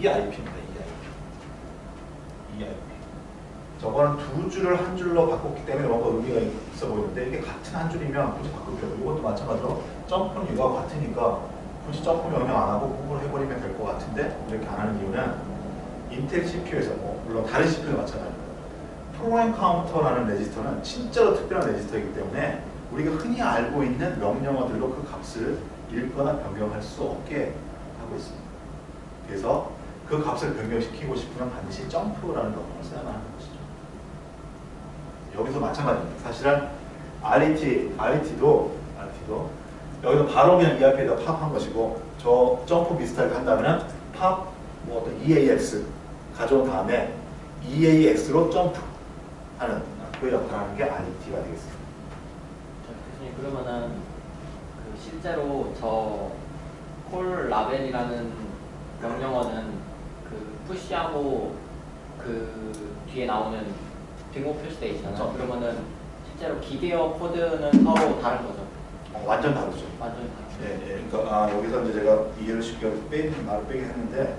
EIP입니다. EIP. 저거는 두 줄을 한 줄로 바꿨기 때문에 뭔가 의미가 있어 보이는데 이게 같은 한 줄이면 굳이 바꿀 필요 없고 이것도 마찬가지로 점프는 이거와 같으니까 굳이 점프 명령 안 하고 구분을 해버리면 될 것 같은데 이렇게 안 하는 이유는 인텔 CPU에서 물론 다른 CPU도 마찬가지입니다. 프로그램 카운터라는 레지스터는 진짜로 특별한 레지스터이기 때문에 우리가 흔히 알고 있는 명령어들로 그 값을 읽거나 변경할 수 없게 하고 있습니다. 그래서 그 값을 변경시키고 싶으면 반드시 점프라는 명령을 써야만 하는 것이죠. 여기서 마찬가지입니다. 사실은 RET도 여기서 바로 그냥 EIP에다 팝한 것이고 저 점프 비슷하게 한다면 팝 뭐 어떤 EAX 가져온 다음에 EAX로 점프하는 그 역할을 하는 게 RET가 되겠습니다. 교수님 그러면은 그 실제로 저 콜 라벨이라는 명령어는 그 푸시하고 그 뒤에 나오는 빙고 표시되어 있잖아요. 그러면은 실제로 기계어 코드는 서로 다른 거죠? 완전 다르죠. 완전 다르죠. 예. 그러니까 여기서 이제 제가 이해를 쉽게 말을 빼긴 했는데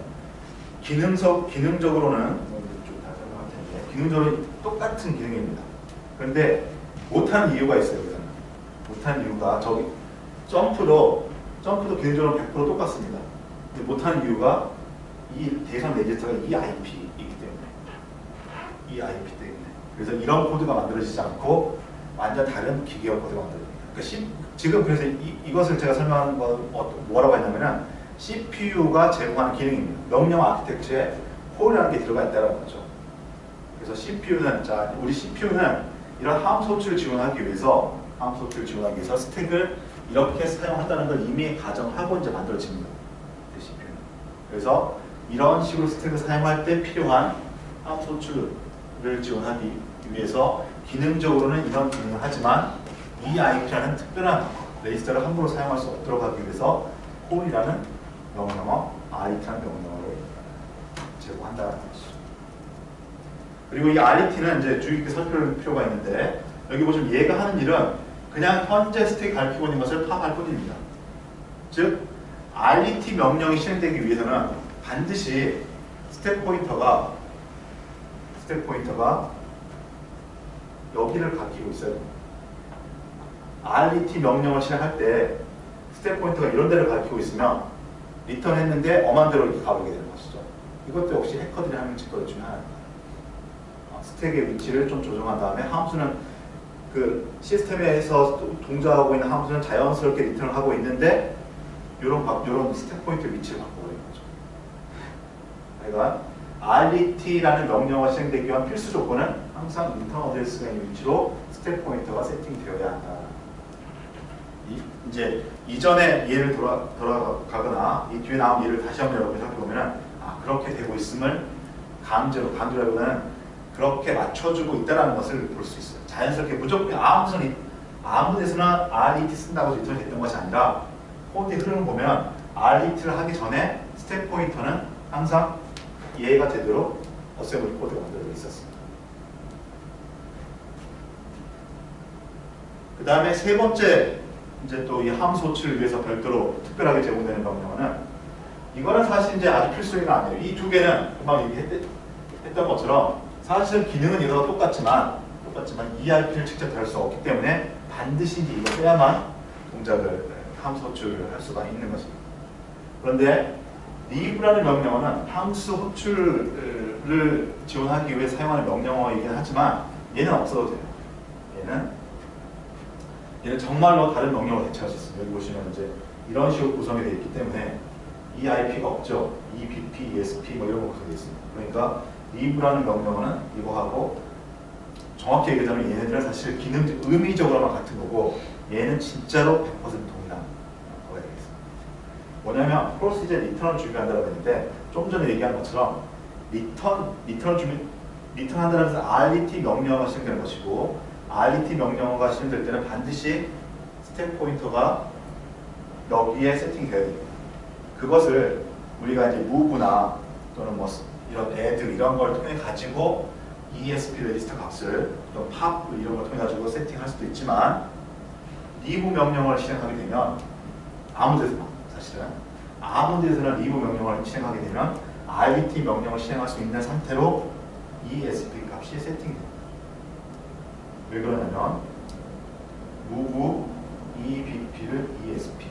기능적으로는 좀 다 설명할 텐데 기능적으로 똑같은 기능입니다. 그런데 못하는 이유가 있어요. 여기서는 못하는 이유가 저기 점프도 기능적으로 100% 똑같습니다. 근데 못하는 이유가 이 대상 레지스터가 EIP이기 때문에 그래서 이런 코드가 만들어지지 않고 완전 다른 기계어 코드가 만들어집니다. 그러니까 지금 그래서 이것을 제가 설명하는 건 뭐라고 했냐면은 CPU가 제공하는 기능입니다. 명령 아키텍처에 콜이라는 게 들어가 있다는 거죠. 그래서 우리 CPU는 이런 함수 호출을 지원하기 위해서 스택을 이렇게 사용한다는 걸 이미 가정하고 이제 만들어집니다. CPU는. 그래서 이런 식으로 스택을 사용할 때 필요한 함수 호출을 지원하기 위해서 기능적으로는 이런 기능을 하지만 EIP라는 특별한 레지스터를 함부로 사용할 수 없도록 하기 위해서 콜이라는 명령어, RET라는 명령어를 제공한다는 것이죠. 그리고 이 RET는 이제 주의 깊게 살펴볼 필요가 있는데 여기 보시면 얘가 하는 일은 그냥 현재 스택이 가리키고 있는 것을 파악할 뿐입니다. 즉 RET 명령이 실행되기 위해서는 반드시 스택 포인터가 여기를 가리키고 있어야 됩니다. RET 명령을 실행할 때 스택 포인터가 이런 데를 가리키고 있으면 리턴했는데 엄한 대로 이렇게 가보게 되는 것이죠. 이것도 역시 해커들이 하는 짓거리 중에 하나입니다. 스택의 위치를 좀 조정한 다음에 함수는 그 시스템에서 동작하고 있는 함수는 자연스럽게 리턴을 하고 있는데 이런 스택 포인트 위치를 바꿔버리는 거죠. 그러니까 RET라는 명령어가 실행되기 위한 필수 조건은 항상 인턴 어드레스가 있는 위치로 스택 포인터가 세팅되어야 한다. 이제 이전에 예를 돌아가거나 이 뒤에 나온 예를 다시 한번 여러분이 살펴보면 그렇게 되고 있음을 강조라기보다는 그렇게 맞춰주고 있다는 것을 볼 수 있어요. 자연스럽게 무조건 아무 데서나 RET 쓴다고 리턴이 됐던 것이 아니라 코드의 흐름을 보면 RET를 하기 전에 스택 포인터는 항상 이해가 되도록 어셈블리 코드가 만들어져 있었습니다. 그 다음에 세 번째 이제 또 이 함수 호출을 위해서 별도로 특별하게 제공되는 명령어는 이거는 사실 이제 아주 필수가 아니에요. 이 두 개는 금방 얘기했던 것처럼 사실 기능은 얘가 똑같지만 EIP를 직접 다룰 수 없기 때문에 반드시 이거 써야만 동작을 함수 호출을 할 수가 있는 것입니다. 그런데 leave라는 명령어는 함수 호출을 지원하기 위해 사용하는 명령어이긴 하지만 얘는 없어도 돼요. 얘는 정말로 다른 명령어로 대체할 수 있습니다. 여기 보시면 이제 이런 식으로 구성이 되어 있기 때문에 EIP가 없죠. EBP, ESP 뭐 이런 거 구성되어 있습니다. 그러니까 leave라는 명령어는 이거하고 정확히 얘기하자면 얘네들은 사실 의미적으로만 같은 거고 얘는 진짜로 100% 동일한 거가 되겠습니다. 뭐냐면 프로시저 리턴을 준비한다고 했는데 좀 전에 얘기한 것처럼 리턴한다는 것은 RET 명령어가 실행되는 것이고 RET 명령어가 실행될 때는 반드시 스택 포인터가 여기에 세팅되어야 됩니다. 그것을 우리가 이제 move나 또는 뭐 이런 add 이런 걸 통해 가지고 ESP 레지스터 값을 또 pop 이런 걸 통해 가지고 세팅할 수도 있지만 leave 명령어를 실행하게 되면 아무 데서나 사실은 아무 데서나 leave 명령어를 실행하게 되면 RBT 명령을 실행할 수 있는 상태로 ESP 값이 세팅됩니다. 왜 그러냐면 move EBP를 ESP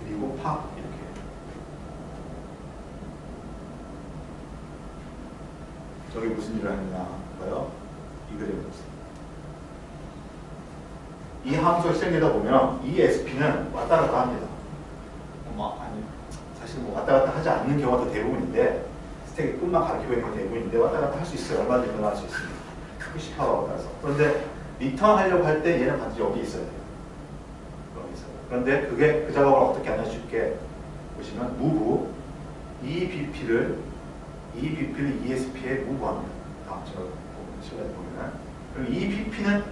그리고 pop 이렇게 저게 무슨 일을 하느냐 볼까요? 이 그림을 보세요. 이 함수가 실행되다 보면 ESP는 왔다 갔다 합니다. 사실 뭐 왔다 갔다 하지 않는 경우가 더 대부분인데 스택이 끝만 가리키고 있는 경우가 대부분인데 왔다 갔다 할 수 있어요. 얼마든지 변화할 수 있습니다. 푸시파워에 따라서. 그런데 리턴 하려고 할 때 얘는 반드시 여기 있어야 돼요. 여기 있어요. 그런데 그게 그 작업을 어떻게 하냐 쉽게 보시면 move EBP를 ESP에 move합니다. 다음 시간에 보면 그리고 EBP는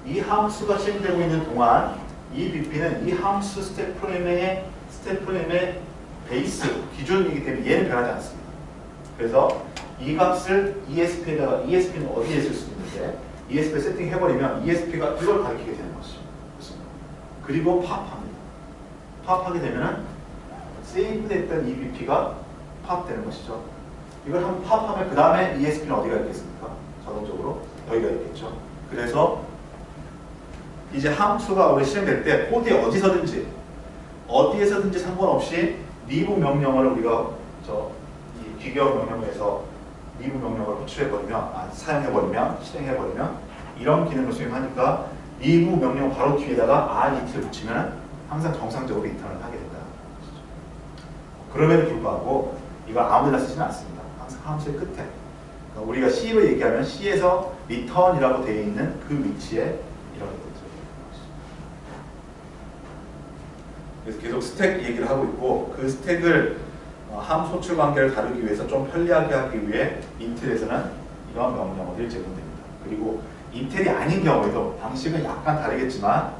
이 함수가 실행되고 있는 동안 EBP는 이 함수 스택 프레임의 베이스 기준이기 때문에 얘는 변하지 않습니다. 그래서 이 값을 ESP에다가 ESP는 어디에 쓸 수 있는데 ESP 세팅해버리면 ESP가 이걸 가리키게 되는 것이죠. 그리고 팝합니다. 팝하게 되면은 세이브됐던 EBP가 팝되는 것이죠. 이걸 한번 팝하면 그 다음에 ESP는 어디가 있겠습니까? 자동적으로 여기가 있겠죠. 그래서 이제 함수가 우리 실행될 때 코드에 어디에서든지 상관없이 리브 명령어를 우리가 이 귀격 명령어에서 리브 명령어를 호출해버리면 사용해버리면 실행해버리면 이런 기능을 수행하니까 리브 명령 바로 뒤에다가 RET를 붙이면 항상 정상적으로 리턴을 하게 된다. 그럼에도 불구하고 이걸 아무데나 쓰지는 않습니다. 항상 함수의 끝에 그러니까 우리가 C로 얘기하면 C에서 return이라고 되어 있는 그 위치에 이렇게 되죠. 그래서 계속 스택 얘기를 하고 있고 그 스택을 함수 호출 관계를 다루기 위해서 좀 편리하게 하기 위해 인텔에서는 이런 명령어들이 제공됩니다. 그리고 인텔이 아닌 경우에도 방식은 약간 다르겠지만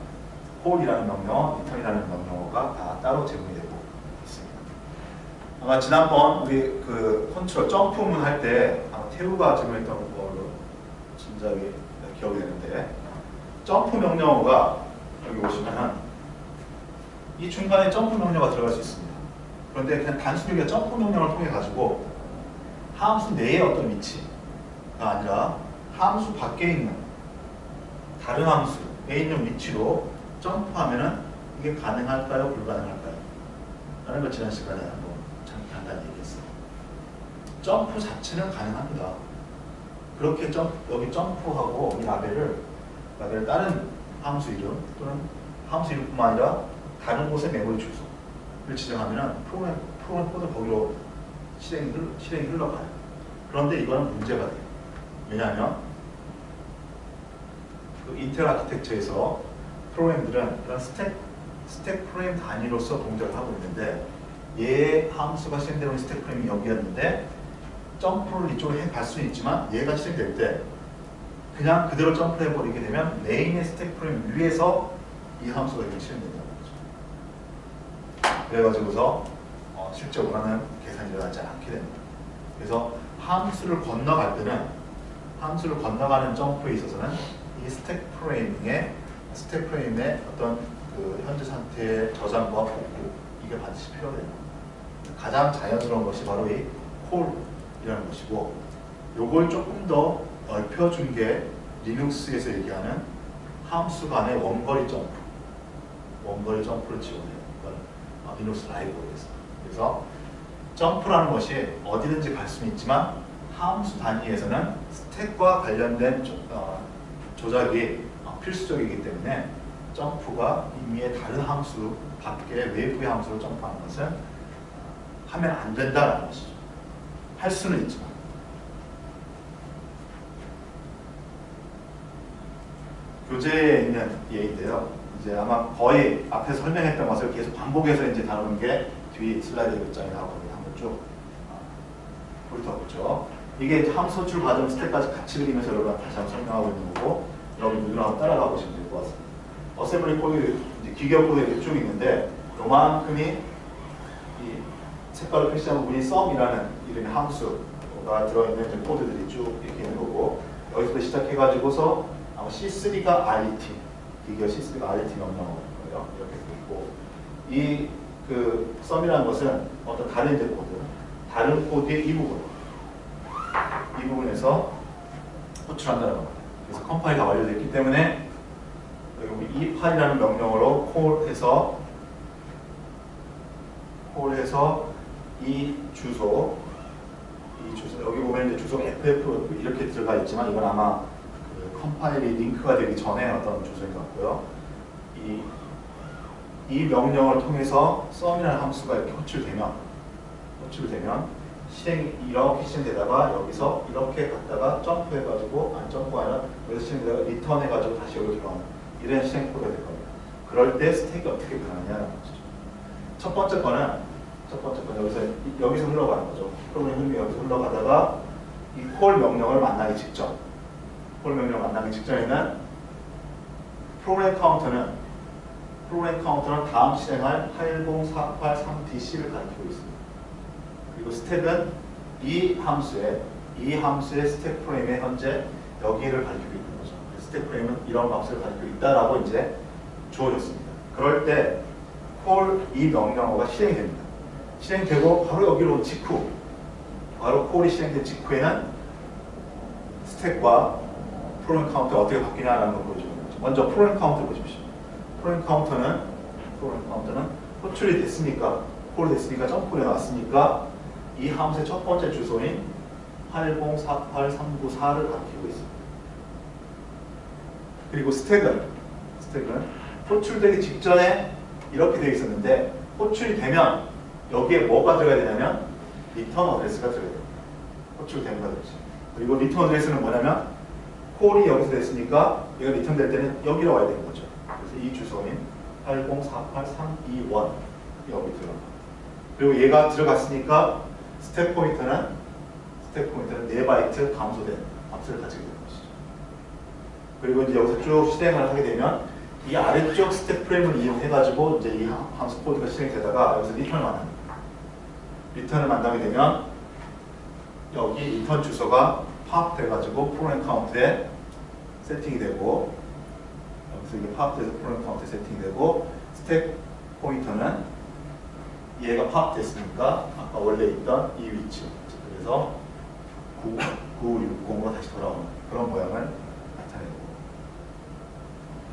홀이라는 명령어, 리턴이라는 명령어가 다 따로 제공이 되고 있습니다. 아마 지난번 우리 그 컨트롤 점프문 할 때 아마 태우가 제공했던 걸로 짐작이 기억이 되는데 점프 명령어가 여기 보시면은 이 중간에 점프 명령어가 들어갈 수 있습니다. 그런데 그냥 단순히 우리가 점프 명령을 통해 가지고 함수 내의 어떤 위치가 아니라 함수 밖에 있는 다른 함수에 있는 위치로 점프하면은 이게 가능할까요? 불가능할까요? 라는 걸 지난 시간에 한번 간단히 얘기했어요. 점프 자체는 가능합니다. 그렇게 여기 점프하고 이 라벨을 다른 함수 이름 또는 함수 이름뿐만 아니라 다른 곳의 메모리 주소를 지정하면 프로그램 코드 거기로 실행이 흘러가요. 그런데 이거는 문제가 돼요. 왜냐하면 그 인텔 아키텍처에서 프로그램들은 이런 스택 프레임 단위로서 동작을 하고 있는데 얘의 함수가 실행되고 있는 스택 프레임이 여기였는데 점프를 이쪽으로 갈 수는 있지만 얘가 실행될 때 그냥 그대로 점프를 해버리게 되면 메인의 스택 프레임 위에서 이 함수가 이렇게 실행된다는 거죠. 그래가지고서 실적으로는 계산이 일어나지 않게 됩니다. 그래서 함수를 건너가는 점프에 있어서는 이 스택 프레임의 어떤 그 현재 상태의 저장과 복구 이게 반드시 필요해요. 가장 자연스러운 것이 바로 이 콜이라는 것이고 요걸 조금 더 넓혀준 게 리눅스에서 얘기하는 함수 간의 원거리 점프를 지원해요. 이건 리눅스 라이브러리에서. 그래서 점프라는 것이 어디든지 갈 수는 있지만 함수 단위에서는 스택과 관련된 조작이 필수적이기 때문에 점프가 이미의 다른 함수 밖에 외부의 함수로 점프하는 것은 하면 안 된다는 것이죠. 할 수는 있지만. 교재에 있는 예인데요. 이제 아마 거의 앞에서 설명했던 것을 계속 반복해서 이제 다루는 게 뒤 슬라이드에 몇 장이 나오거든요. 한번 쭉 훑어보죠. 이게 함수 호출 과정 스택까지 같이 그리면서 여러분 다시 한번 설명하고 있는 거고 여러분 누구나 따라가 보시면 될 것 같습니다. 어셈블리 코드, 기계 코드 이렇게 쭉 있는데 요만큼이 이 색깔을 표시한 부분이 sum이라는 이름의 함수가 들어있는 이제 코드들이 쭉 이렇게 있는 거고 여기서 시작해가지고서 아마 C3가 RET, 기계 C3가 RET 명령어예요. 이렇게 있고 이 그 sum이라는 것은 어떤 다른 이제 코드, 다른 코드의 이 부분에서 호출한다는 겁니다. 그래서 컴파일이 완료됐기 때문에 여기 이 파일이라는 명령어로 콜해서 이 주소 여기 보면 이제 주소 FF 이렇게 들어가 있지만 이건 아마 그 컴파일이 링크가 되기 전에 어떤 주소인 것 같고요. 이 명령을 통해서 sum이라는 함수가 이렇게 호출되면 이렇게 실행되다가 여기서 이렇게 갔다가 점프해가지고 점프가 아니라 여기서 실행되다가 리턴해가지고 다시 여기로 들어가는 이런 실행 코드가 될 겁니다. 그럴 때 스택이 어떻게 변하냐는 거죠. 첫 번째 거는 여기서 흘러가는 거죠. 프로그램 흐름이 여기서 흘러가다가 이 콜 명령을 만나기 직전에는 프로그램 카운터는 다음 실행할 80483DC를 가리키고 있습니다. 그리고 스택은 이 함수의 스택 프레임에 현재 여기를 가리키고 있는 거죠. 스택 프레임은 이런 값을 가리키고 있다라고 이제 주어졌습니다. 그럴 때 콜 이 명령어가 실행이 됩니다. 실행되고 바로 여기로 바로 콜이 실행된 직후에는 스택과 프로그램 카운터가 어떻게 바뀌냐라는 걸 보여주는 거죠. 먼저 프로그램 카운터 보십시오. 프로그램 카운터는 호출이 됐으니까 점프에 나왔으니까 이 함수의 첫 번째 주소인 8048394를 가리키고 있습니다. 그리고 스택은 호출되기 직전에 이렇게 되어 있었는데 호출이 되면 여기에 뭐가 들어가야 되냐면 리턴 어드레스가 들어가야 됩니다. 호출된 거죠. 그리고 리턴 어드레스는 뭐냐면 콜이 여기서 됐으니까 얘가 리턴 될 때는 여기로 와야 되는 거죠. 그래서 이 주소인 8048321 여기 들어갑니다. 그리고 얘가 들어갔으니까 스택 포인터는 4바이트 감소된 값을 가지게 되는 것이죠. 그리고 이제 여기서 쭉 실행을 하게 되면 이 아래쪽 스택 프레임을 이용해가지고 이제 이 함수 코드가 실행되다가 여기서 리턴을 만나게 되면 여기 리턴 주소가 파악돼가지고 프로그램 카운트에 세팅이 되고 여기서 이게 파악돼서 프로그램 카운트에 세팅이 되고 스택 포인터는 얘가 파악됐으니까 아까 원래 있던 이 위치 그래서 9960으로 다시 돌아오는 그런 모양을 나타내고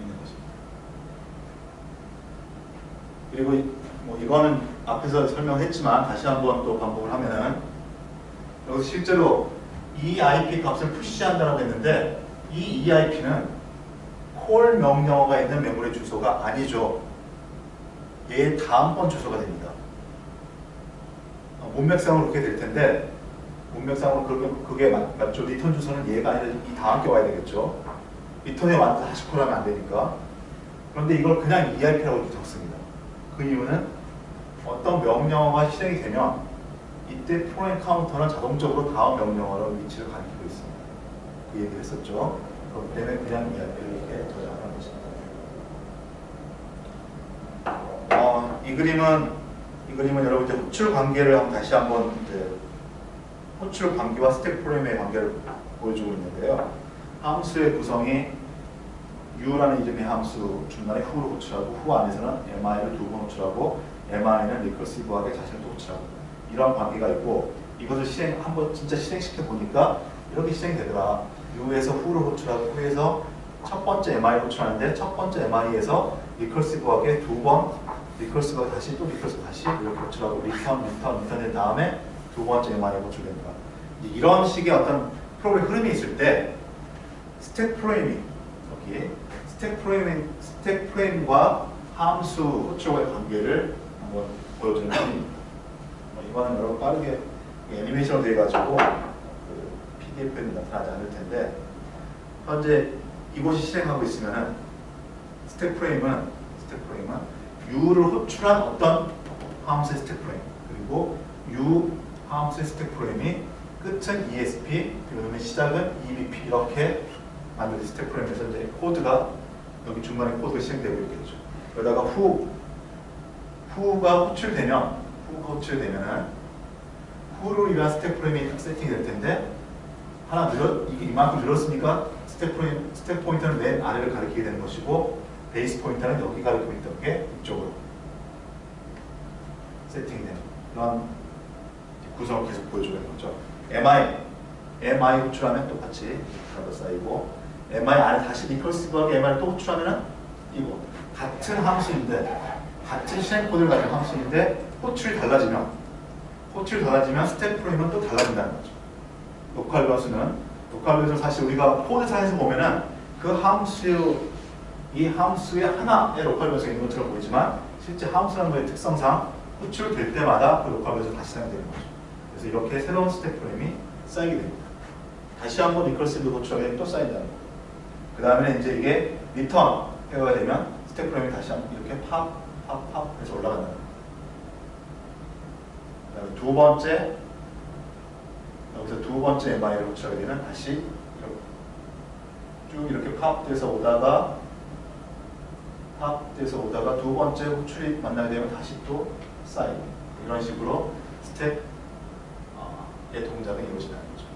있는 것입니다. 그리고 뭐 이거는 앞에서 설명했지만 다시 한번 또 반복을 하면은 여기서 실제로 EIP 값을 푸시한다고 했는데 이 EIP는 콜 명령어가 있는 메모리 주소가 아니죠. 얘의 다음번 주소가 됩니다. 문맥상으로 그렇게 될 텐데 문맥상으로 그게 맞죠. 리턴 주소는 얘가 아니라 이 다음 게 와야 되겠죠. 리턴에 완전 다시 콜하면 안 되니까. 그런데 이걸 그냥 EIP라고 적습니다. 그 이유는 어떤 명령어가 실행이 되면 이때 프로그램 카운터는 자동적으로 다음 명령어로 위치를 가리키고 있습니다. 그 얘기를 했었죠. 그렇기 때문에 그냥 EIP를 이렇게 저장하는 것입니다. 이 그림은 여러분 이제 호출 관계를 다시 한번 호출 관계와 스택 프레임의 관계를 보여주고 있는데요. 함수의 구성이 u라는 이름의 함수 중간에 who를 호출하고 who 안에서는 mi를 두 번 호출하고 mi는 리커시브하게 자신을 또 호출하고 이런 관계가 있고 이것을 진짜 실행시켜 보니까 이렇게 실행되더라. u에서 who를 호출하고 who에서 첫 번째 mi를 호출하는데 첫 번째 mi에서 리커시브하게 두 번 리커시브가 다시 이렇게 호출하고 리턴된 다음에 두 번째 MI가 호출됩니다. 이런 식의 어떤 프로그램 흐름이 있을 때 스택 프레임과 함수 호출과의 관계를 한번 보여주는 편입니다. 이거는 여러분 빠르게 애니메이션으로 되어가지고 PDF에는 나타나지 않을 텐데 현재 이곳이 실행하고 있으면은 스택 프레임은 U를 호출한 어떤 함수의 스택 프레임 그리고 U 함수의 스택 프레임이 끝은 ESP 그다음에 시작은 EBP 이렇게 만든 스택 프레임에서 이제 코드가 여기 중간에 코드가 실행되고 있게 되죠. 그러다가 후가 호출되면은 후를 위한 스택 프레임이 세팅이 될 텐데 이게 이만큼 늘었으니까 스택 포인터는 맨 아래를 가리키게 되는 것이고 베이스 포인터는 여기 가리키고 있던 게 이쪽으로 세팅이 되는 그런 구성을 계속 보여주는 거죠. MI 호출하면 똑같이 하나 쌓이고, MI 안에 다시 리커시브하게 MI를 또 호출하면은 이거 같은 함수인데, 같은 실행 코드를 가진 함수인데 호출이 달라지면 스텝 프레임은 또 달라진다는 거죠. 로컬 변수는 사실 우리가 코드상에서 보면은 그 이 함수의 하나의 로컬 변수가 있는 것처럼 보이지만 실제 함수라는 거의 특성상 호출될 때마다 그 로컬 변수가 다시 사용되는 거죠. 그래서 이렇게 새로운 스텝 프레임이 쌓이게 됩니다. 다시 한번 리커시브 호출하게 또 쌓인다는 거고, 그 다음에 이제 이게 리턴 해가 되면 스텝 프레임이 다시 한번 이렇게 팝 해서 올라간다는 거예요. 그 다음에 여기서 두 번째 MI를 호출하게 되면 다시 쭉 이렇게 팝돼서 오다가 두 번째 호출이 만나게 되면 다시 또 쌓이고, 이런 식으로 스텝의 동작이 이루어진다는 거죠.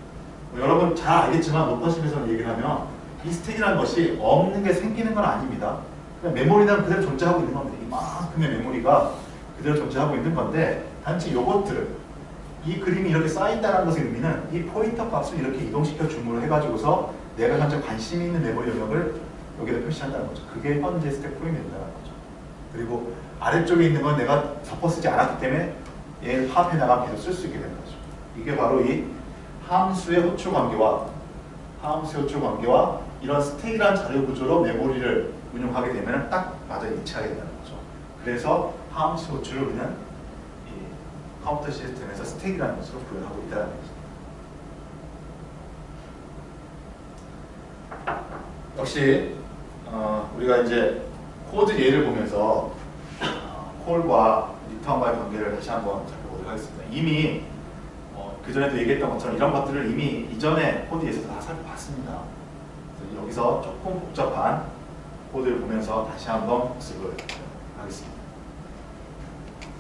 여러분 잘 알겠지만 높아심에서는 얘기를 하면 이 스택이라는 것이 없는 게 생기는 건 아닙니다. 그냥 메모리는 그대로 존재하고 있는 겁니다. 이만큼의 메모리가 그대로 존재하고 있는 건데, 단지 요것들을 이 그림이 이렇게 쌓인다는 것의 의미는 이 포인터 값을 이렇게 이동시켜 줌으로 해가지고서 내가 현재 관심 있는 메모리 영역을 여기다 표시한다는 거죠. 그게 현재 스택 프레임이 된다는 거죠. 그리고 아래쪽에 있는 건 내가 섞어 쓰지 않았기 때문에 얘를 파악해 나가면 계속 쓸 수 있게 되는 거죠. 이게 바로 이 함수의 호출 관계와 이런 스택이라는 자료 구조로 메모리를 운용하게 되면 딱 맞아 일치하게 된다는 거죠. 그래서 함수 호출을 우리는 이 컴퓨터 시스템에서 스택이라는 것으로 구현하고 있다는 거죠. 역시 우리가 이제 코드 예를 보면서 콜과 리턴과의 관계를 다시 한번 살펴보도록 하겠습니다. 이미 그전에도 얘기했던 것처럼 이런 것들을 이미 이전에 코드에서 다 살펴봤습니다. 그래서 여기서 조금 복잡한 코드를 보면서 다시 한번 복습을 하겠습니다.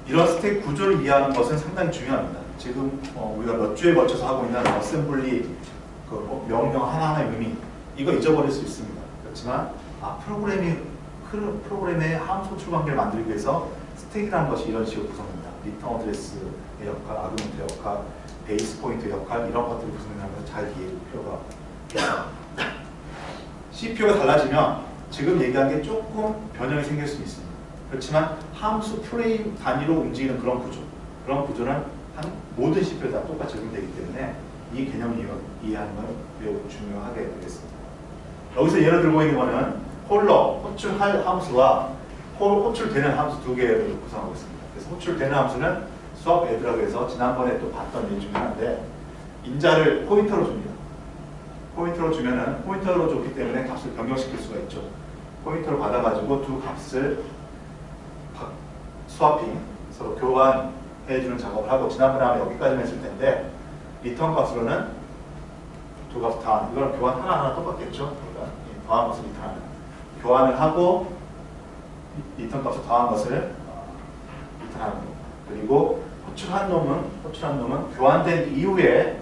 이런 스택 구조를 이해하는 것은 상당히 중요합니다. 지금 우리가 몇 주에 걸쳐서 하고 있는 어셈블리 명령 하나하나의 의미, 이거 잊어버릴 수 있습니다. 그렇지만 프로그램의 함수 호출 관계를 만들기 위해서 스택이라는 것이 이런 식으로 구성됩니다. 리턴 어드레스의 역할, 아규먼트 역할, 베이스 포인트 역할, 이런 것들이 구성되는 것을 잘 이해할 필요가 있습니다. CPU가 달라지면 지금 얘기한 게 조금 변형이 생길 수 있습니다. 그렇지만 함수 프레임 단위로 움직이는 그런 구조는 모든 CPU에 다 똑같이 적용되기 때문에 이 개념을 이해하는 건 매우 중요하게 되겠습니다. 여기서 예를 들고 있는 거는 호출할 함수와 호출되는 함수 두 개를 구성하고 있습니다. 그래서 호출되는 함수는 수학 앱이라고 해서 지난번에 또 봤던 예 중에 하나인데, 인자를 포인터로 줍니다. 포인터로 줬기 때문에 값을 변경시킬 수가 있죠. 포인터로 받아가지고 두 값을 스와핑, 서로 교환해주는 작업을 하고, 지난번에 아마 여기까지만 했을 텐데 리턴 값으로는 두 값 다, 이거는 교환 하나하나 똑같겠죠. 그러니까 더한 것을 리턴하는, 교환을 하고 리턴 값을 더한 것을 리턴하는 거. 그리고 호출한 놈은 교환된 이후에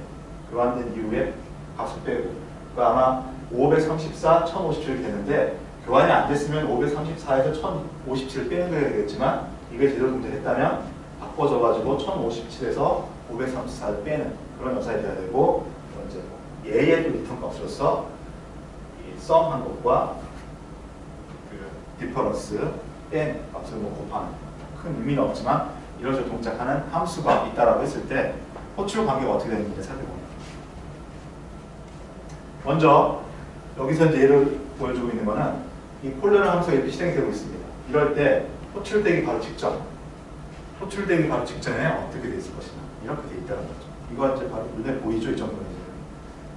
값을 빼고, 그러니까 아마 534, 1057이 되는데 교환이 안 됐으면 534에서 1057을 빼는 게 되겠지만, 이게 제대로 존재했다면 바꿔줘가지고 1057에서 534를 빼는 그런 연산이 돼야 되고, 이제 얘의 리턴 값으로서 썸한 것과 그 디퍼런스 뺀 값을 곱하는, 큰 의미는 없지만 이런 식으로 동작하는 함수가 있다라고 했을 때 호출 관계가 어떻게 되는지 살펴봅니다. 먼저 여기서 이제 예를 보여주고 있는 거는 이 콜라는 함수가 이렇게 실행이 되고 있습니다. 이럴 때 호출되기 바로 직전에 어떻게 돼 있을 것이냐, 이렇게 돼 있다는 거죠. 이거 이제 바로 눈에 보이죠, 이 정도는.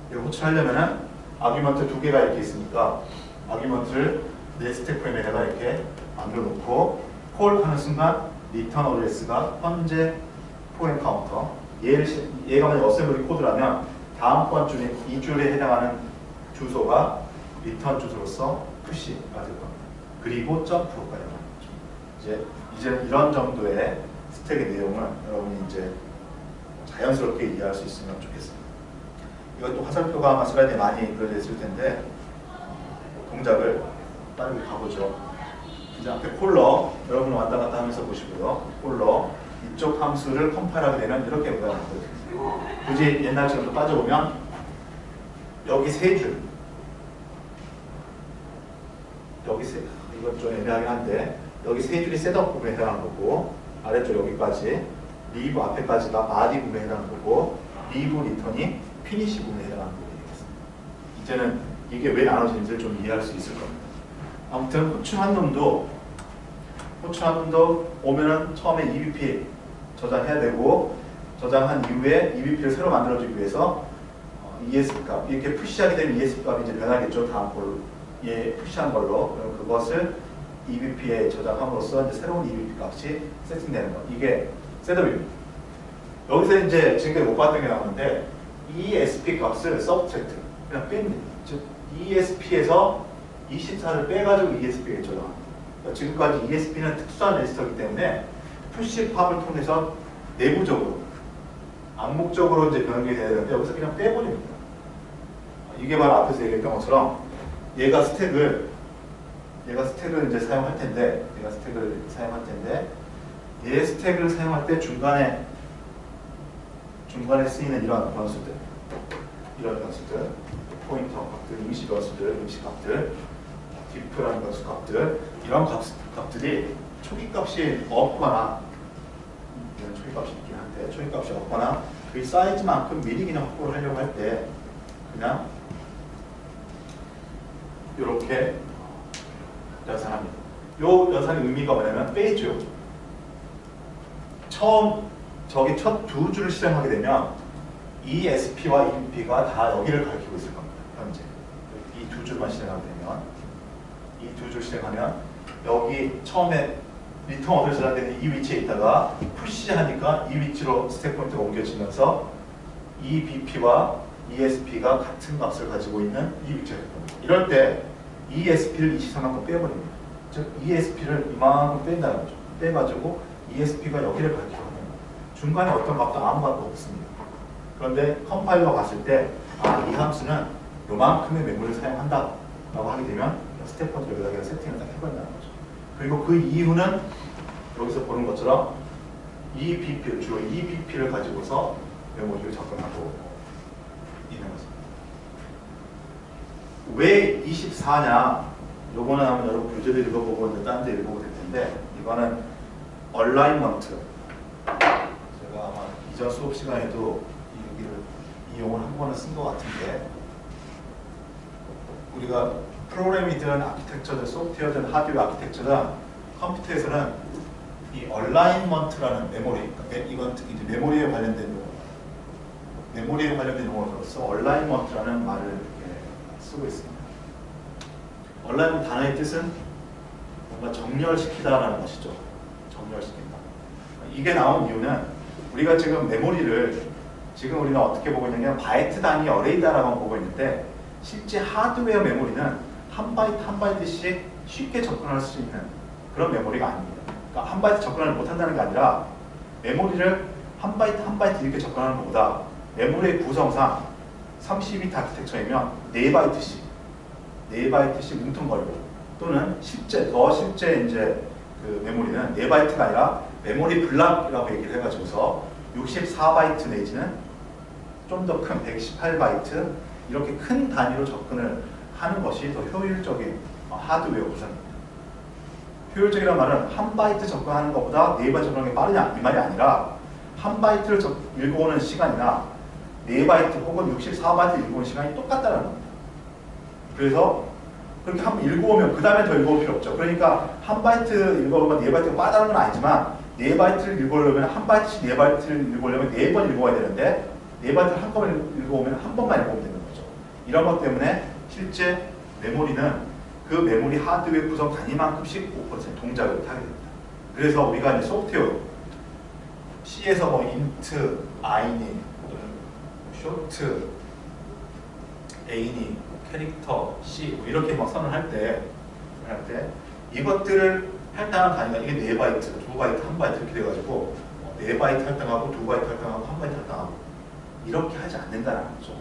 이제 호출하려면은 아규먼트 두 개가 이렇게 있으니까 아규먼트를 내 스택 프레임에다가 이렇게 만들어 놓고 콜하는 순간 리턴 어드레스가 현재 프로그램 카운터, 얘가 만약 어셈블리 코드라면 다음번 줄인 이 줄에 해당하는 주소가 리턴 주소로서 푸시가 될 겁니다. 그리고 점프가 되는 거죠. 이제 이런 정도의 스택의 내용을 여러분이 이제 자연스럽게 이해할 수 있으면 좋겠습니다. 이것도 화살표가 아마 슬라이드에 많이 그려져 있을 텐데 동작을 빠르게 가보죠. 이제 앞에 콜러 여러분 왔다 갔다 하면서 보시고요. 콜러 이쪽 함수를 컴파일하게 되면 이렇게 모양이 나거든요. 굳이 옛날처럼 빠져보면 여기 세 줄, 여기 이건 좀 애매하긴 한데 여기 세 줄이 셋업 부분에 해당하는 거고 아래쪽 여기까지 리브 앞에까지가 바디 부분에 해당하는 거고 리브 리턴이 피니시 부분에 해당하는 부분이 되겠습니다. 이제는 이게 왜 나눠지는지를 좀 이해할 수 있을 겁니다. 아무튼 호충 한 놈도 오면은 처음에 EBP 저장해야 되고 저장한 이후에 EBP를 새로 만들어주기 위해서 ESP 값 이렇게 푸시하게 되면 ESP 값이 이제 변하겠죠. 다음 걸로 푸시한 걸로 그럼 그것을 EBP에 저장함으로써 이제 새로운 EBP 값이 세팅되는 거. 이게 셋업입니다. 여기서 이제 지금까지 못 봤던 게 나오는데 ESP 값을 서브트랙트 그냥 뺍니다. 즉 ESP에서 24를 빼가지고 ESP에 저장합니다. 그러니까 지금까지 ESP는 특수한 레지스터이기 때문에 푸시 팝을 통해서 내부적으로 암묵적으로 이제 변경이 돼야 되는데 여기서 그냥 빼버립니다. 이게 바로 앞에서 얘기했던 것처럼 얘가 스택을 이제 사용할 텐데 얘 스택을 사용할 때 중간에 쓰이는 이런 변수들 포인터 값들, 임시 값들 디프라는 변수 값들 이런 값들이 초기 값이 없거나 이런 초기 값이 있긴 한데 초기 값이 없거나 그 사이즈만큼 미리 그냥 확보를 하려고 할 때 그냥 이렇게 연산합니다. 요 연산의 의미가 뭐냐면 빼죠. 처음 저기 첫 두 줄을 실행하게 되면 ESP와 EBP가 다 여기를 가리키고 있을 겁니다. 현재 이 두 줄만 실행하게 되면 이 두 줄 실행하면 여기 처음에 리턴 어디로 저장되는 이 위치에 있다가 푸시하니까 이 위치로 스택 포인트가 옮겨지면서 EBP와 ESP가 같은 값을 가지고 있는 이 위치가 될 겁니다. 이럴 때 ESP를 24만큼 빼버립니다. 즉 ESP를 이만큼 뺀다는 거죠. 빼가지고 ESP가 여기를 가리키고 하면 중간에 어떤 값도 아무 값도 없습니다. 그런데 컴파일러 봤을 때 이 함수는 요만큼의 메모리를 사용한다 라고 하게 되면 스택 포인트를 여기다가 세팅을 딱 해버린다는 거죠. 그리고 그 이유는 여기서 보는 것처럼 EBP를 주로 EBP를 가지고서 메모리를 접근하고 있는 거죠. 왜 24냐? 요거는 아마 여러분 교재도 읽어보고 이제 딴 데 읽어보고 될 텐데 이거는 얼라인먼트. 제가 아마 이전 수업 시간에도 이 용어를 한 번은 쓴 것 같은데 우리가 프로그램이든 아키텍처든 소프트웨어든 하드웨어 아키텍처든 컴퓨터에서는 이 얼라인먼트라는 메모리, 그러니까 이건 특히 이제 메모리에 관련된 용어로서 얼라인먼트라는 말을 이렇게 쓰고 있습니다. 얼라인먼트 단어의 뜻은 뭔가 정렬시키다라는 것이죠. 정렬시킨다. 이게 나온 이유는 우리가 지금 메모리를 지금 우리가 어떻게 보고 있냐면 바이트 단위 어레이다라고 보고 있는데 실제 하드웨어 메모리는 한 바이트 한 바이트씩 쉽게 접근할 수 있는 그런 메모리가 아닙니다. 그러니까 한 바이트 접근을 못한다는 게 아니라 메모리를 한 바이트 한 바이트 이렇게 접근하는 것보다 메모리의 구성상 32비트 아키텍처이면 4바이트씩 뭉뚱거리고 또는 실제 이제 그 메모리는 4바이트가 아니라 메모리 블락이라고 얘기를 해가지고서 64바이트 내지는 좀 더 큰 128바이트 이렇게 큰 단위로 접근을 하는 것이 더 효율적인 하드웨어 구성입니다. 효율적이란 말은 한 바이트 접근하는 것보다 4바이트 접근하는 게 빠르냐 이 말이 아니라 한 바이트를 읽어오는 시간이나 4바이트 혹은 64바이트 읽어오는 시간이 똑같다는 겁니다. 그래서 그렇게 한번 읽어오면 그 다음에 더 읽어올 필요 없죠. 그러니까 한 바이트 읽어오면 4바이트가 빠르다는 건 아니지만 4바이트를 읽어오려면 한 바이트씩 4바이트를 읽어오려면 4번 읽어야 되는데 4바이트를 한꺼번에 읽어오면 한 번만 읽어오면 되는 거죠. 이런 것 때문에 실제 메모리는 그 메모리 하드웨어 구성 단위만큼씩 5% 동작을 하게 됩니다. 그래서 우리가 이제 소프트웨어 C에서 뭐 int, i니, short, a니, 캐릭터, C 뭐 이렇게 막 선언할 때 이것들을 할당한 단위가 이게 4바이트, 2바이트, 1바이트 이렇게 돼가지고 4바이트 할당하고 2바이트 할당하고 1바이트 할당하고 이렇게 하지 않는다는 거죠.